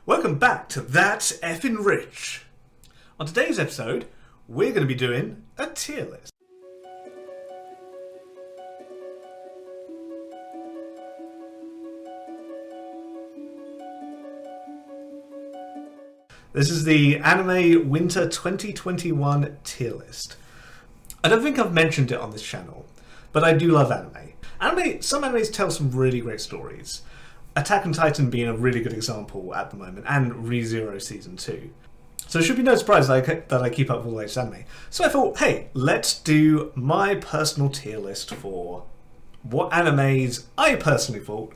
Welcome back to That's Effin' Rich. On today's episode, we're going to be doing a tier list. This is the Anime Winter 2021 tier list. I don't think I've mentioned it on this channel, but I do love anime. Some animes tell some really great stories. Attack on Titan being a really good example at the moment, and ReZero Season 2. So it should be no surprise that I keep up with all the latest anime. So I thought, hey, let's do my personal tier list for what animes I personally thought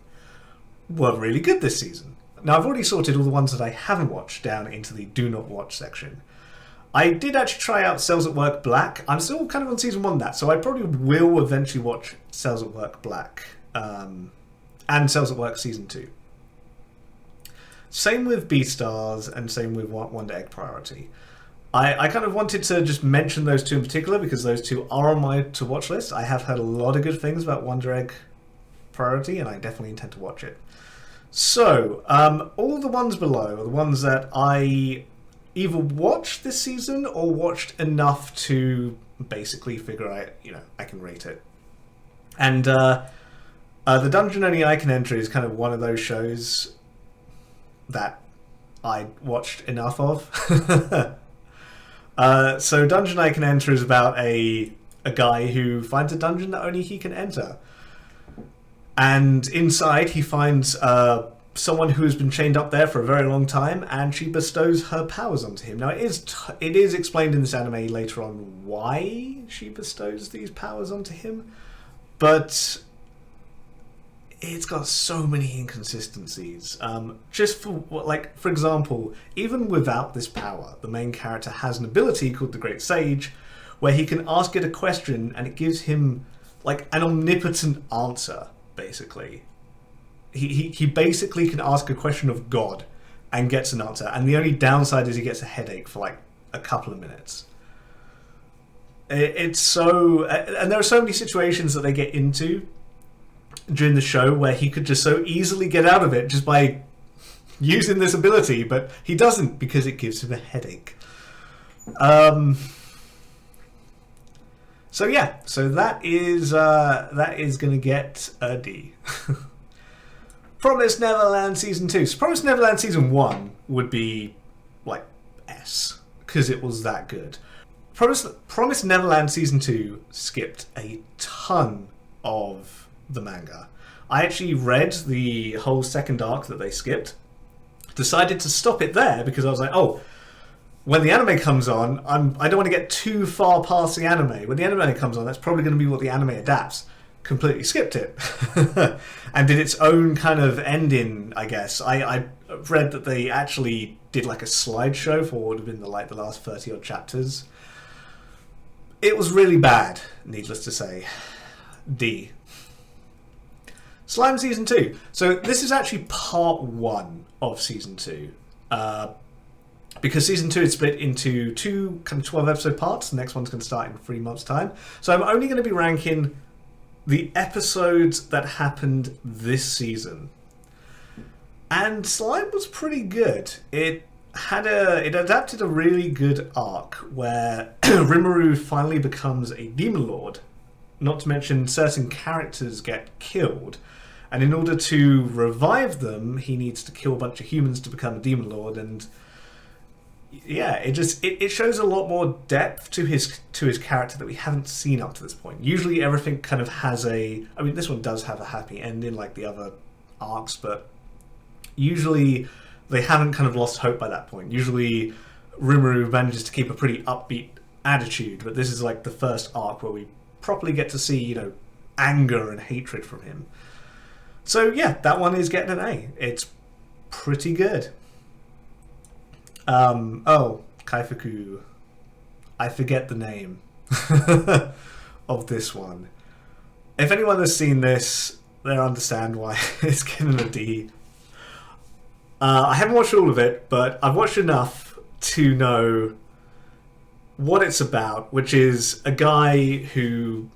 were really good this season. Now I've already sorted all the ones that I haven't watched down into the do not watch section. I did actually try out Cells at Work Black. I'm still kind of on season 1 of that, so I probably will eventually watch Cells at Work Black. And Cells at Work Season 2. Same with Beastars and same with Wonder Egg Priority. I kind of wanted to just mention those two in particular because those two are on my to-watch list. I have heard a lot of good things about Wonder Egg Priority and I definitely intend to watch it. So, all the ones below are the ones that I either watched this season or watched enough to basically figure out, I can rate it. And, The Dungeon Only I Can Enter is kind of one of those shows that I watched enough of. So Dungeon I Can Enter is about a guy who finds a dungeon that only he can enter. And inside he finds someone who has been chained up there for a very long time, and she bestows her powers onto him. Now it is explained in this anime later on why she bestows these powers onto him, but it's got so many inconsistencies. For example, even without this power, the main character has an ability called the Great Sage, where he can ask it a question and it gives him like an omnipotent answer, basically. He basically can ask a question of God and gets an answer, and the only downside is he gets a headache for like a couple of minutes. It's so... And there are so many situations that they get into during the show where he could just so easily get out of it just by using this ability, but he doesn't because it gives him a headache. So that is going to get a D. Promised Neverland Season 2. So Promised Neverland Season 1 would be like S because it was that good. Promised Neverland Season 2 skipped a ton of the manga. I actually read the whole second arc that they skipped, decided to stop it there because I was like, oh, when the anime comes on, I don't want to get too far past the anime. When the anime comes on, that's probably going to be what the anime adapts. Completely skipped it and did its own kind of ending, I guess. I read that they actually did like a slideshow for what would have been the last 30 odd chapters. It was really bad, needless to say. D. Slime Season 2. So this is actually part 1 of Season 2. Because Season 2 is split into two kind of 12 episode parts. The next one's going to start in 3 months' time. So I'm only going to be ranking the episodes that happened this season. And Slime was pretty good. It adapted a really good arc where Rimuru finally becomes a demon lord. Not to mention certain characters get killed. And in order to revive them, he needs to kill a bunch of humans to become a demon lord. And yeah, it shows a lot more depth to his character that we haven't seen up to this point. Usually everything kind of has this one does have a happy ending like the other arcs, but usually they haven't kind of lost hope by that point. Usually Rimuru manages to keep a pretty upbeat attitude, but this is like the first arc where we properly get to see, anger and hatred from him. So yeah, that one is getting an A. It's pretty good. Kaifu. I forget the name of this one. If anyone has seen this, they'll understand why it's getting a D. I haven't watched all of it, but I've watched enough to know what it's about, which is a guy who,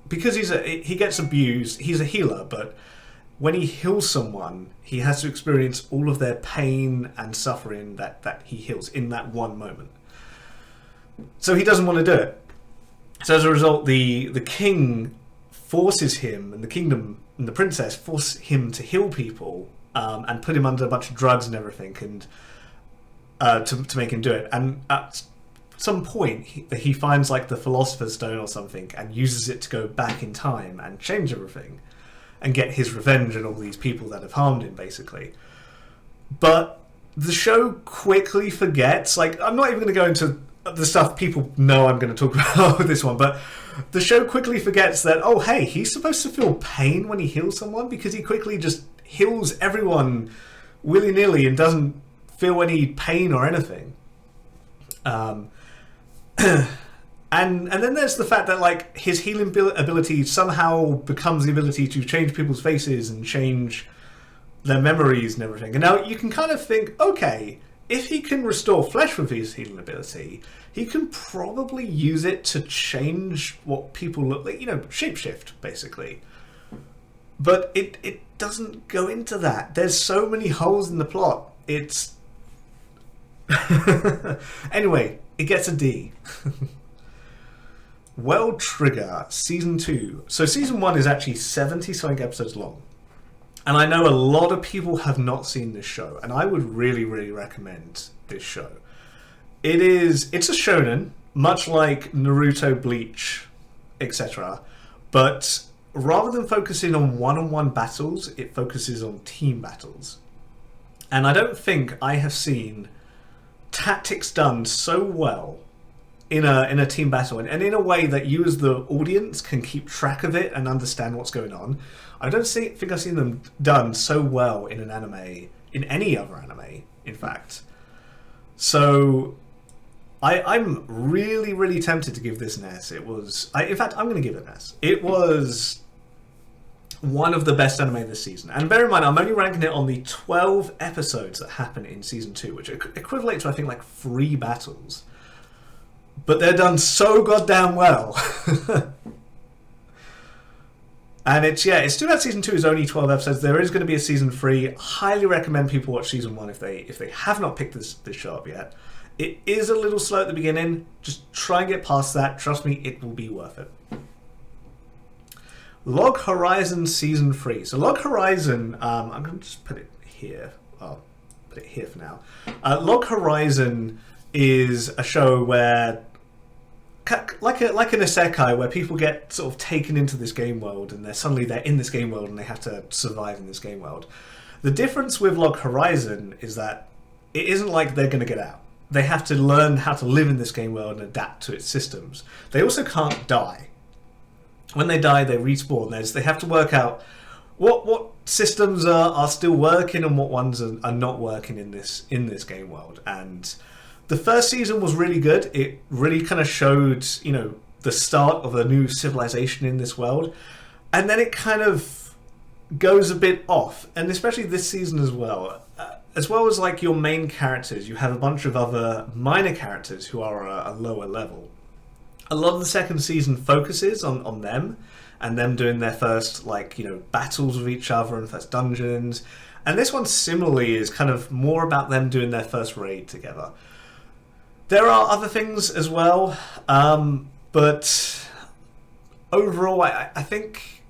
because he gets abused, he's a healer, but when he heals someone, he has to experience all of their pain and suffering that he heals in that one moment. So he doesn't want to do it. So as a result, the king forces him, and the kingdom and the princess force him to heal people, and put him under a bunch of drugs and everything, and to make him do it. And at some point, he finds like the Philosopher's Stone or something, and uses it to go back in time and change everything, and get his revenge on all these people that have harmed him, basically. But the show quickly forgets. Like, I'm not even going to go into the stuff people know I'm going to talk about with this one, but the show quickly forgets that, oh, hey, he's supposed to feel pain when he heals someone, because he quickly just heals everyone willy-nilly and doesn't feel any pain or anything. And then there's the fact that, like, his healing ability somehow becomes the ability to change people's faces and change their memories and everything. And now you can kind of think, okay, if he can restore flesh with his healing ability, he can probably use it to change what people look like, shapeshift, basically. But it doesn't go into that. There's so many holes in the plot. It's... Anyway, it gets a D. World Trigger, Season 2. So Season 1 is actually 70-something episodes long. And I know a lot of people have not seen this show, and I would really, really recommend this show. It's a shonen, much like Naruto, Bleach, etc. But rather than focusing on one-on-one battles, it focuses on team battles. And I don't think I have seen tactics done so well in a team battle, and in a way that you as the audience can keep track of it and understand what's going on. I don't think I've seen them done so well in an anime, in any other anime, in fact. So I'm really, really tempted to give this an S. In fact, I'm going to give it an S. It was one of the best anime this season. And bear in mind, I'm only ranking it on the 12 episodes that happen in Season 2, which equivalent to, I think, like 3 battles. But they're done so goddamn well. And it's too bad Season 2 is only 12 episodes. There is going to be a Season 3. Highly recommend people watch Season 1 if they have not picked this show up yet. It is a little slow at the beginning. Just try and get past that. Trust me, it will be worth it. Log Horizon Season 3. So Log Horizon, I'm going to just put it here. I'll put it here for now. Log Horizon is a show where, like an isekai, where people get sort of taken into this game world, and they're in this game world and they have to survive in this game world. The difference with Log Horizon is that it isn't like they're going to get out. They have to learn how to live in this game world and adapt to its systems. They also can't die. When they die, they respawn. They have to work out what systems are still working and what ones are not working in this game world. And the first season was really good. It really kind of showed, the start of a new civilization in this world. And then it kind of goes a bit off. And especially this season as well. As well as like your main characters, you have a bunch of other minor characters who are a lower level. A lot of the second season focuses on them and them doing their first battles with each other and first dungeons. And this one similarly is kind of more about them doing their first raid together. There are other things as well, but overall, I think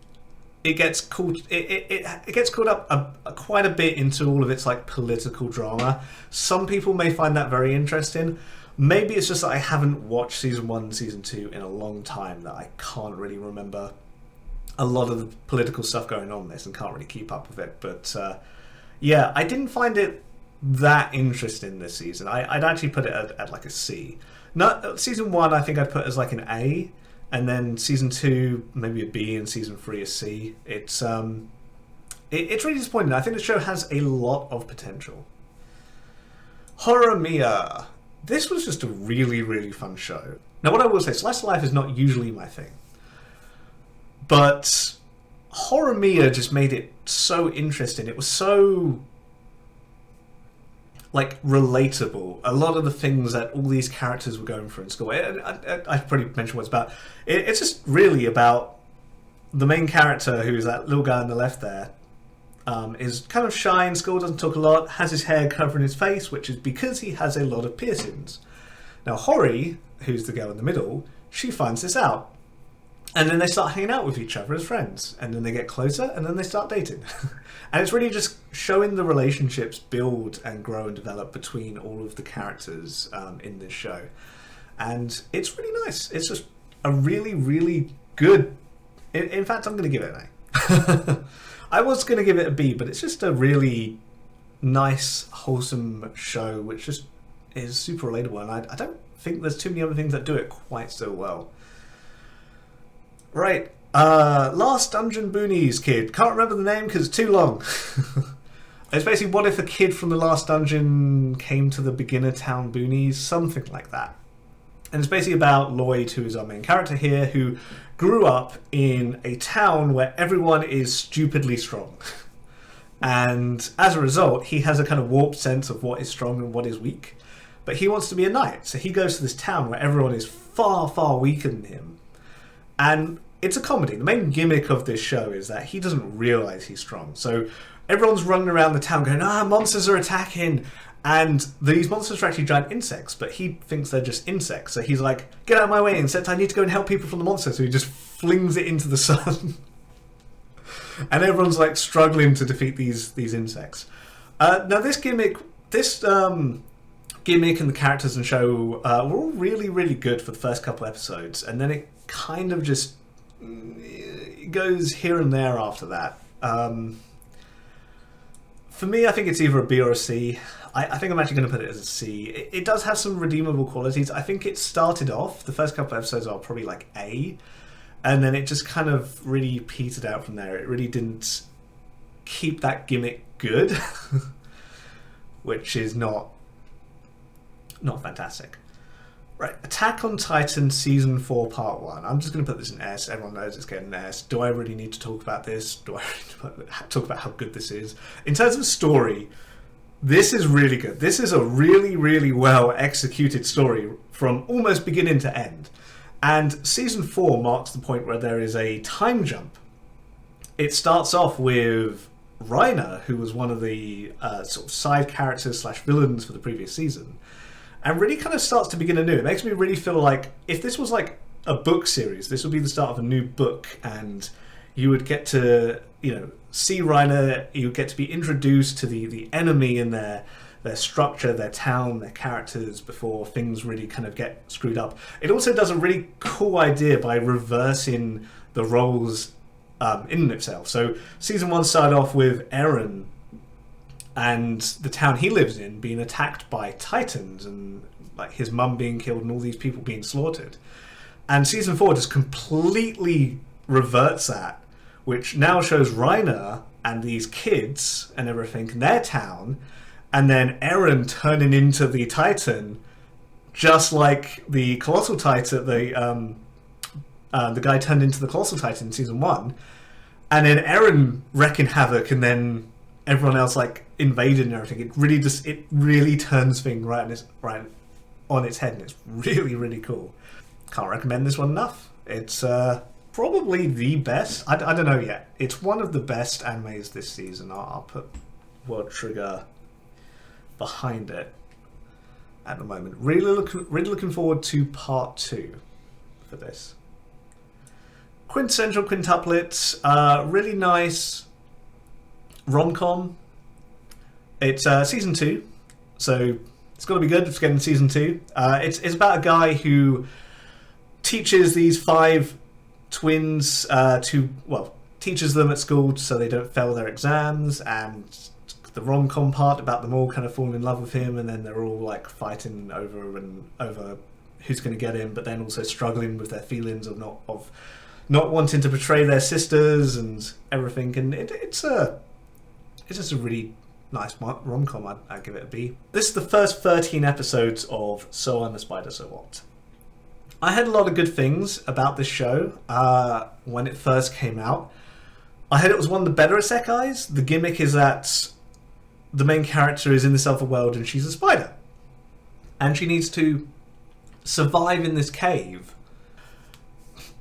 it gets caught. It gets caught up quite a bit into all of its political drama. Some people may find that very interesting. Maybe it's just that I haven't watched Season 1 and Season 2 in a long time, that I can't really remember a lot of the political stuff going on in this and can't really keep up with it. But I didn't find it that interesting this season. I'd actually put it at like a C. Season 1 I think I'd put as like an A, and then Season 2 maybe a B, and Season 3 a C. It's really disappointing. I think the show has a lot of potential. Horimiya. This was just a really, really fun show. Now, what I will say, slice of life is not usually my thing. But Horimiya just made it so interesting. It was so, relatable. A lot of the things that all these characters were going through in school. I've pretty mentioned what it's about. It's just really about the main character, who's that little guy on the left there, is kind of shy in school, doesn't talk a lot, has his hair covering his face, which is because he has a lot of piercings. Now Hori, who's the girl in the middle, she finds this out. And then they start hanging out with each other as friends. And then they get closer, and then they start dating. And it's really just showing the relationships build and grow and develop between all of the characters in this show. And it's really nice. It's just a really, really good... In fact, I'm going to give it an A. I was going to give it a B, but it's just a really nice, wholesome show, which just is super relatable. And I don't think there's too many other things that do it quite so well. Right, Last Dungeon Boonies kid. Can't remember the name because it's too long. It's basically what if a kid from the Last Dungeon came to the beginner town Boonies, something like that. And it's basically about Lloyd, who is our main character here, who grew up in a town where everyone is stupidly strong. And as a result, he has a kind of warped sense of what is strong and what is weak. But he wants to be a knight, so he goes to this town where everyone is far, far weaker than him. And it's a comedy. The main gimmick of this show is that he doesn't realise he's strong. So everyone's running around the town going, monsters are attacking. And these monsters are actually giant insects, but he thinks they're just insects. So he's like, get out of my way, except I need to go and help people from the monsters. So he just flings it into the sun. And everyone's like struggling to defeat these insects. Now this gimmick and the characters in the show were all really, really good for the first couple episodes. And then it kind of just goes here and there after that. For me, I think it's either a B or a C. I think I'm actually going to put it as a C. It does have some redeemable qualities. I think it started off, the first couple of episodes are probably like A, and then it just kind of really petered out from there. It really didn't keep that gimmick good, which is not fantastic. Right, Attack on Titan Season 4 Part 1. I'm just going to put this in S. Everyone knows it's getting an S. Do I really need to talk about this? Do I really need to talk about how good this is? In terms of story, this is really good. This is a really, really well executed story from almost beginning to end. And Season 4 marks the point where there is a time jump. It starts off with Reiner, who was one of the sort of side characters / villains for the previous season. And really kind of starts to begin anew. It makes me really feel like if this was like a book series, this would be the start of a new book, and you would get to, see Reiner, you would get to be introduced to the enemy and their structure, their town, their characters before things really kind of get screwed up. It also does a really cool idea by reversing the roles in itself. So season 1 started off with Eren and the town he lives in being attacked by titans and like his mum being killed and all these people being slaughtered. And season 4 just completely reverts that, which now shows Reiner and these kids and everything in their town, and then Eren turning into the Titan, just like the Colossal Titan, the guy turned into the Colossal Titan in season 1, and then Eren wrecking havoc, and then everyone else like invaded and everything. It really turns things right on its head, and it's really, really cool. Can't recommend this one enough. It's probably the best. I don't know yet. It's one of the best animes this season. I'll put World Trigger behind it at the moment. Really looking forward to part 2 for this. Quintessential quintuplets. Really nice rom-com. It's season 2, so it's got to be good. It's getting season 2. It's about a guy who teaches these 5 twins teaches them at school so they don't fail their exams, and the rom-com part about them all kind of falling in love with him, and then they're all like fighting over who's going to get him, but then also struggling with their feelings of not wanting to betray their sisters and everything. And it's just a really nice rom-com. I'd give it a B. This is the first 13 episodes of So I'm a Spider, So What. I heard a lot of good things about this show when it first came out. I heard it was one of the better isekais. The gimmick is that the main character is in this other world and she's a spider. And she needs to survive in this cave.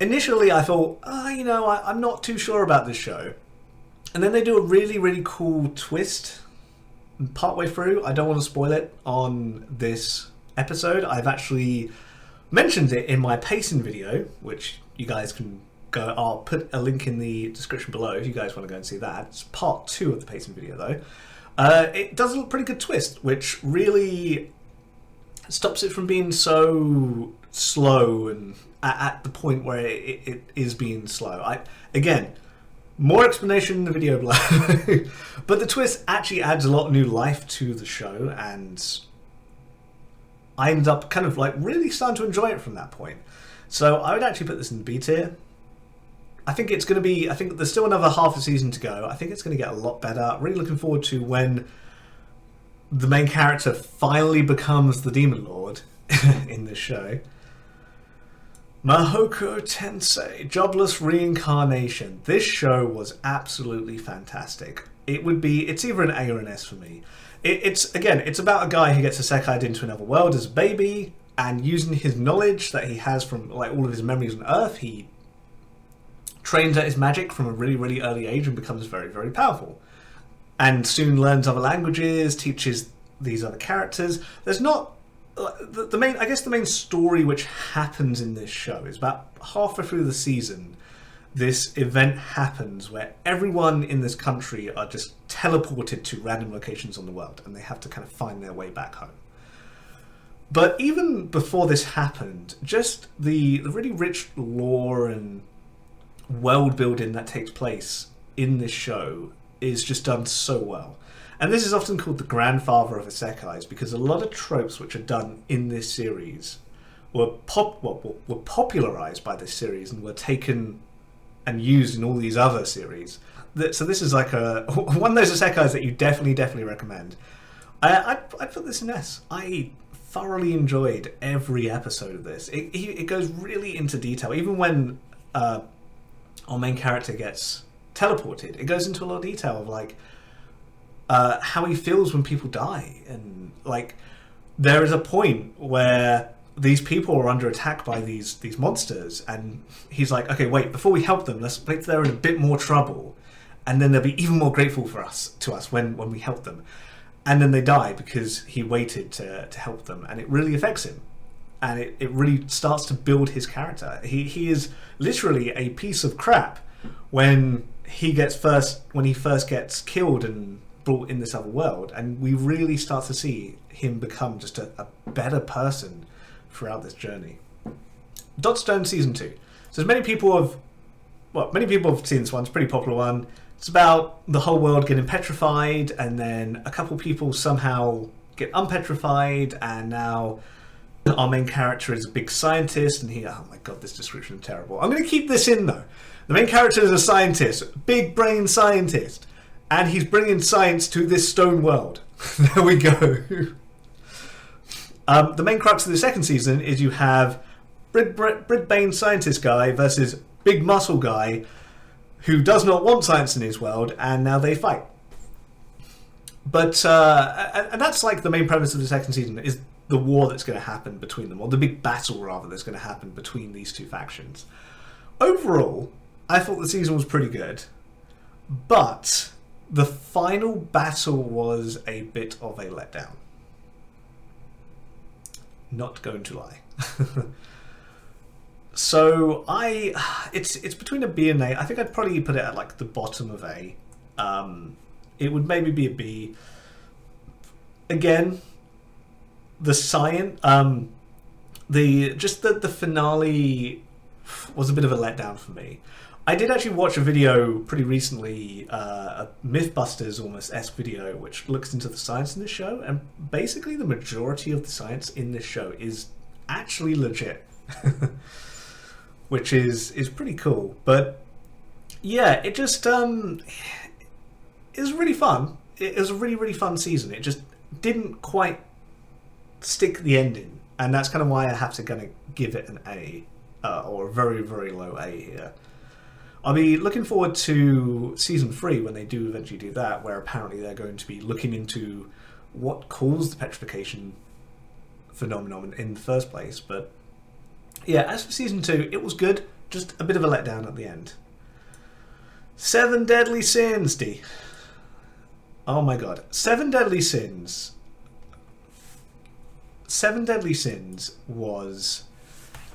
Initially I thought, I'm not too sure about this show. And then they do a really, really cool twist partway through. I don't want to spoil it on this episode. I've actually mentioned it in my pacing video, which you guys can go. I'll put a link in the description below if you guys want to go and see that. It's part 2 of the pacing video, though. It does a pretty good twist, which really stops it from being so slow and at the point where it is being slow. Again, more explanation in the video below. But the twist actually adds a lot of new life to the show, and I ended up kind of like really starting to enjoy it from that point. So I would actually put this in the B tier. I think it's going to be, I think there's still another half a season to go. I think it's going to get a lot better. Really looking forward to when the main character finally becomes the Demon Lord in this show. Mahoko Tensei, Jobless Reincarnation. This show was absolutely fantastic. It's either an A or an S for me. It's about a guy who gets isekai'd into another world as a baby, and using his knowledge that he has from like all of his memories on Earth, he trains at his magic from a really, really early age and becomes very, very powerful. And soon learns other languages, teaches these other characters. There's not the main story which happens in this show is about halfway through the season. This event happens where everyone in this country are just teleported to random locations on the world, and they have to kind of find their way back home. But even before this happened, just the really rich lore and world building that takes place in this show is just done so well. And this is often called the grandfather of isekais, because a lot of tropes which are done in this series were popularized by this series and were taken and used in all these other series. So this is like one of those isekais that you definitely recommend. I'd put this in S. I thoroughly enjoyed every episode of this. It goes really into detail. Even when our main character gets teleported, it goes into a lot of detail of like how he feels when people die, and like there is a point where these people are under attack by these monsters, and he's like, okay, wait, before we help them, let's wait till they're in a bit more trouble, and then they'll be even more grateful to us when we help them. And then they die because he waited to help them, and it really affects him, and it really starts to build his character. He is literally a piece of crap when he first gets killed and brought in this other world, and we really start to see him become just a better person throughout this journey. Dot Stone Season 2. So as many people have seen this one. It's a pretty popular one. It's about the whole world getting petrified, and then a couple people somehow get unpetrified, and now our main character is a big scientist, and oh my god, this description is terrible. I'm going to keep this in though. The main character is a scientist, big brain scientist, and he's bringing science to this stone world. There we go. The main crux of the second season is you have Brisbane scientist guy versus big muscle guy who does not want science in his world, and now they fight. But and that's like the main premise of the second season, is the war that's going to happen between them, or the big battle rather that's going to happen between these two factions. Overall, I thought the season was pretty good, but the final battle was a bit of a letdown. Not going to lie. So it's between a B and A. I think I'd probably put it at like the bottom of A. It would maybe be a B. Again, the science, the finale was a bit of a letdown for me. I did actually watch a video pretty recently, a Mythbusters almost-esque video, which looks into the science in this show, and basically the majority of the science in this show is actually legit. Which is pretty cool. But yeah, it just it was really fun. It was a really, really fun season. It just didn't quite stick the ending, and that's kind of why I have to kind of give it an A, or a very, very low A here. I'll be looking forward to season 3 when they do eventually do that, where apparently they're going to be looking into what caused the petrification phenomenon in the first place. But yeah, as for season 2, it was good, just a bit of a letdown at the end. Seven Deadly Sins, D. Oh my god. Seven Deadly Sins. Seven Deadly Sins was...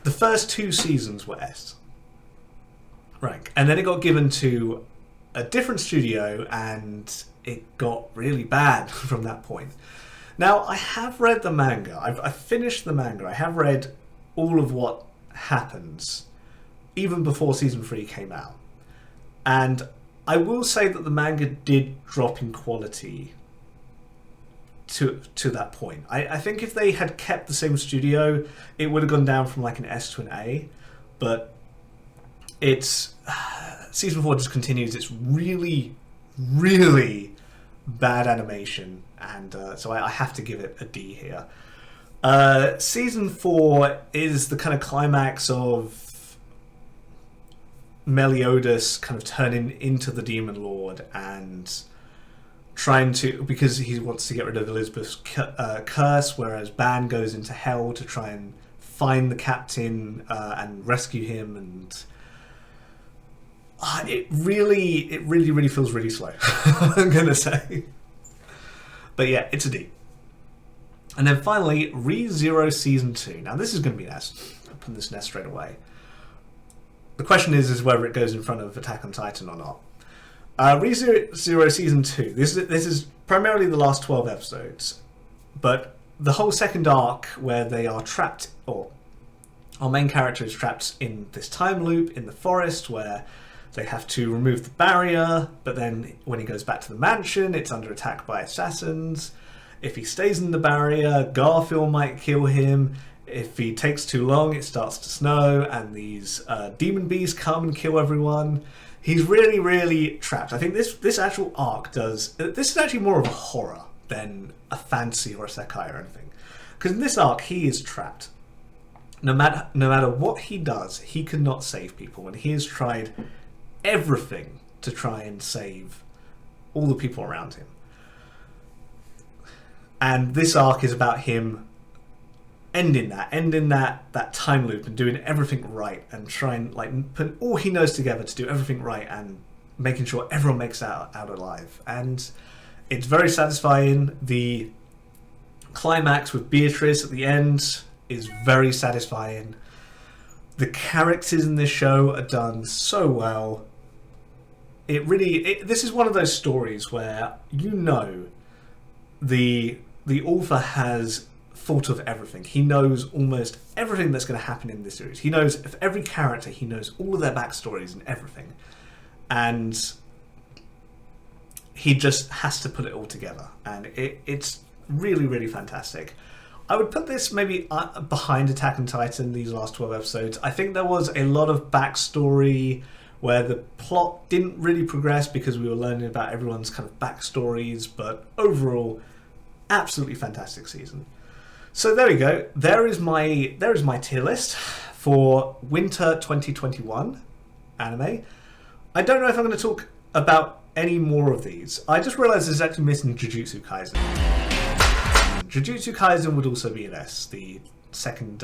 The first 2 seasons were S rank. And then it got given to a different studio and it got really bad from that point. Now, I have read the manga. I've finished the manga. I have read all of what happens, even before Season 3 came out. And I will say that the manga did drop in quality to that point. I think if they had kept the same studio, it would have gone down from like an S to an A. But it's... Season 4 just continues its really, really bad animation. And so I have to give it a D here. Season 4 is the kind of climax of Meliodas kind of turning into the Demon Lord and trying to, because he wants to get rid of Elizabeth's curse, whereas Ban goes into hell to try and find the captain and rescue him, and it really feels really slow. I'm gonna say. But yeah, it's a D. And then finally, ReZero Season 2. Now this is going to be an S. I'll put this in S straight away. The question is whether it goes in front of Attack on Titan or not. ReZero Season 2. This is primarily the last 12 episodes. But the whole second arc where they are trapped, or our main character is trapped in this time loop in the forest where they have to remove the barrier, but then when he goes back to the mansion, it's under attack by assassins. If he stays in the barrier, Garfield might kill him. If he takes too long, it starts to snow, and these demon bees come and kill everyone. He's really trapped. I think this actual arc does... This is actually more of a horror than a fantasy or a sekai or anything. Because in this arc, he is trapped. No matter what he does, he cannot save people, and he has tried everything to try and save all the people around him. And this arc is about him ending that time loop and doing everything right and trying, like, put all he knows together to do everything right and making sure everyone makes it out alive. And it's very satisfying. The climax with Beatrice at the end is very satisfying. The characters in this show are done so well. This is one of those stories where you know the author has thought of everything. He knows almost everything that's going to happen in this series. He knows of every character. He knows all of their backstories and everything. And he just has to put it all together. And it's really fantastic. I would put this maybe behind Attack on Titan, these last 12 episodes. I think there was a lot of backstory where the plot didn't really progress because we were learning about everyone's kind of backstories, but overall, absolutely fantastic season. So there we go. There is my tier list for Winter 2021 anime. I don't know if I'm going to talk about any more of these. I just realised there's actually missing Jujutsu Kaisen. Jujutsu Kaisen would also be an S, the second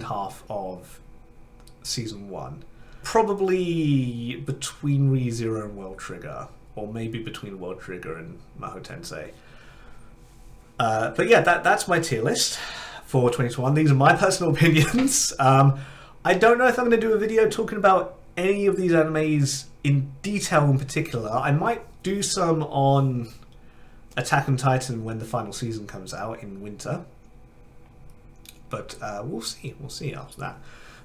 half of season 1. Probably between ReZero and World Trigger, or maybe between World Trigger and Mahou Tensei. But yeah, that's my tier list for 2021. These are my personal opinions. I don't know if I'm going to do a video talking about any of these animes in detail in particular. I might do some on Attack on Titan when the final season comes out in winter. But we'll see after that.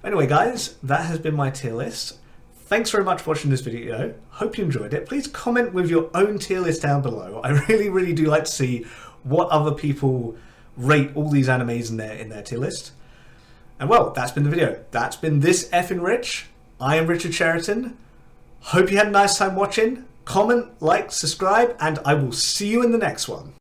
Anyway, guys, that has been my tier list. Thanks very much for watching this video. Hope you enjoyed it. Please comment with your own tier list down below. I really do like to see what other people rate all these animes in their tier list. And well, that's been the video. That's been This Effin' Rich. I am Richard Sheraton. Hope you had a nice time watching. Comment, like, subscribe, and I will see you in the next one.